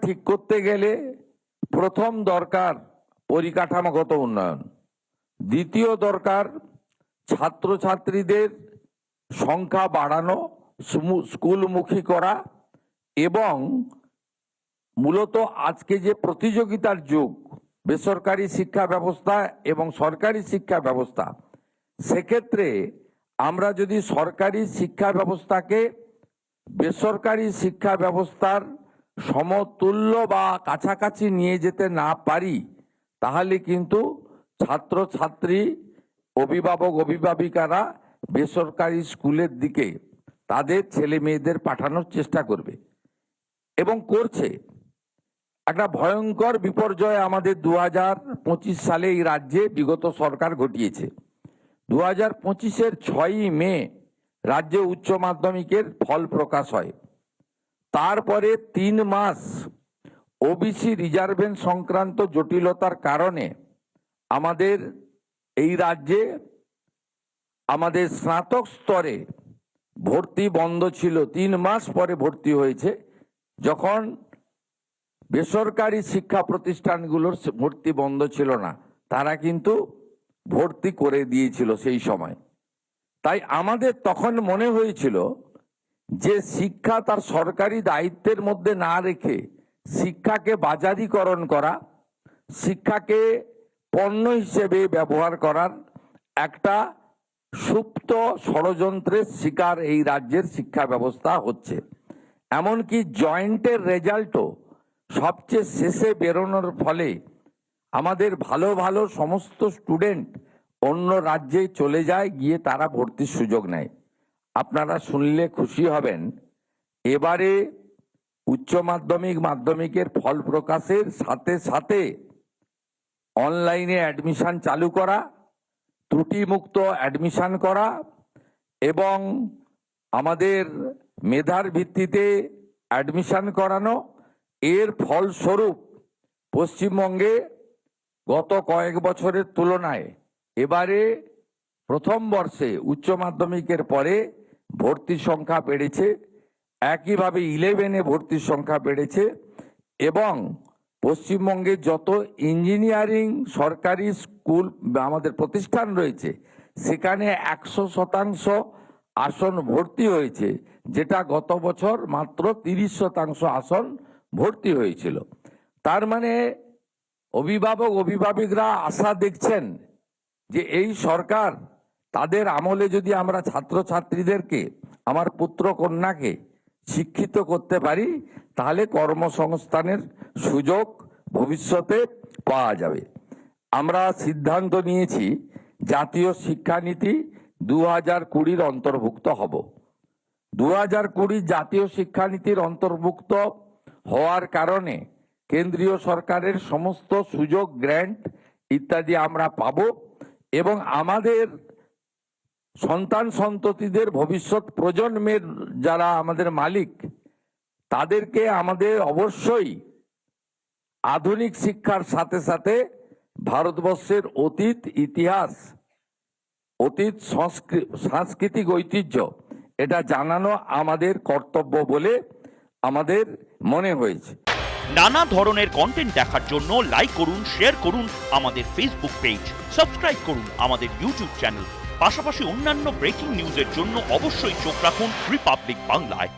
ঠিক করতে গেলে প্রথম দরকার পরিকাঠামোগত উন্নয়ন, দ্বিতীয় দরকার ছাত্রছাত্রীদের সংখ্যা বাড়ানো, স্কুলমুখী করা, এবং মূলত আজকে যে প্রতিযোগিতার যুগ, বেসরকারি শিক্ষা ব্যবস্থা এবং সরকারি শিক্ষা ব্যবস্থা, সেক্ষেত্রে আমরা যদি সরকারি শিক্ষা ব্যবস্থাকে বেসরকারি শিক্ষা ব্যবস্থার সমতুল্য বা কাছাকাছি নিয়ে যেতে না পারি, তাহলে কিন্তু ছাত্রছাত্রী, অভিভাবক অভিভাবিকারা বেসরকারি স্কুলের দিকে তাদের ছেলে মেয়েদের পাঠানোর চেষ্টা করবে এবং করছে। একটা ভয়ঙ্কর বিপর্যয় আমাদের 2025 সালে এই রাজ্যে বিগত সরকার ঘটিয়েছে। 2025-এর 6ই মে রাজ্যে উচ্চ মাধ্যমিকের ফল প্রকাশ হয়। তারপরে 3 মাস ওবিসি রিজার্ভেশন সংক্রান্ত জটিলতার কারণে আমাদের এই রাজ্যে আমাদের স্নাতক স্তরে ভর্তি বন্ধ ছিল। 3 মাস পরে ভর্তি হয়েছে, যখন বেসরকারি শিক্ষা প্রতিষ্ঠানগুলোর ভর্তি বন্ধ ছিল না, তারা কিন্তু ভর্তি করে দিয়েছিল সেই সময়। তাই আমাদের তখন মনে হয়েছিল যে শিক্ষা তার সরকারি দায়িত্বের মধ্যে না রেখে শিক্ষাকে বাজারিকরণ করা, শিক্ষাকে পণ্য হিসেবে ব্যবহার করার একটা সুপ্ত ষড়যন্ত্রের শিকার এই রাজ্যের শিক্ষা ব্যবস্থা হচ্ছে। এমনকি জয়েন্টের রেজাল্টও সবচেয়ে শেষে বেরোনোর ফলে আমাদের ভালো ভালো সমস্ত স্টুডেন্ট অন্য রাজ্যে চলে যায়, গিয়ে তারা ভর্তির সুযোগ নেয়। আপনারা শুনলে খুশি হবেন, এবারে উচ্চ মাধ্যমিক মাধ্যমিকের ফল প্রকাশের সাথে সাথে অনলাইনে অ্যাডমিশন চালু করা, ত্রুটিমুক্ত অ্যাডমিশন করা এবং আমাদের মেধার ভিত্তিতে অ্যাডমিশন করানো। এর ফলস্বরূপ পশ্চিমবঙ্গে গত কয়েক বছরের তুলনায় এবারে প্রথম বর্ষে উচ্চ মাধ্যমিকের পরে ভর্তির সংখ্যা বেড়েছে, একইভাবে 11-এ ভর্তির সংখ্যা বেড়েছে এবং পশ্চিমবঙ্গে যত ইঞ্জিনিয়ারিং সরকারি স্কুল আমাদের প্রতিষ্ঠান রয়েছে, সেখানে 100% আসন ভর্তি হয়েছে, যেটা গত বছর মাত্র 30% আসন ভর্তি হয়েছিল। তার মানে অভিভাবক অভিভাবিকরা আশা দেখছেন যে এই সরকার, তাদের আমলে যদি আমরা ছাত্রছাত্রীদেরকে, আমার পুত্র কন্যাকে শিক্ষিত করতে পারি, তাহলে কর্মসংস্থানের সুযোগ ভবিষ্যতে পাওয়া যাবে। আমরা সিদ্ধান্ত নিয়েছি জাতীয় শিক্ষানীতি 2020-র অন্তর্ভুক্ত হব। 2020 জাতীয় শিক্ষানীতির অন্তর্ভুক্ত হওয়ার কারণে কেন্দ্রীয় সরকারের সমস্ত সুযোগ, গ্র্যান্ট ইত্যাদি আমরা পাব এবং আমাদের সন্তান সন্ততিদের ভবিষ্যৎ প্রজন্মের যারা আমাদের মালিক, তাদেরকে আমাদের অবশ্যই আধুনিক শিক্ষার সাথে সাথে ভারতবর্ষের অতীত ইতিহাস, অতীত সাংস্কৃতিক ঐতিহ্য, এটা জানানো আমাদের কর্তব্য বলে আমাদের মনে হয়েছে। নানা ধরনের কন্টেন্ট দেখার জন্য লাইক করুন, শেয়ার করুন আমাদের ফেসবুক পেজ, সাবস্ক্রাইব করুন আমাদের ইউটিউব চ্যানেল। পাশাপাশি অন্যান্য ব্রেকিং নিউজের জন্য অবশ্যই চোখ রাখুন রিপাবলিক বাংলায়।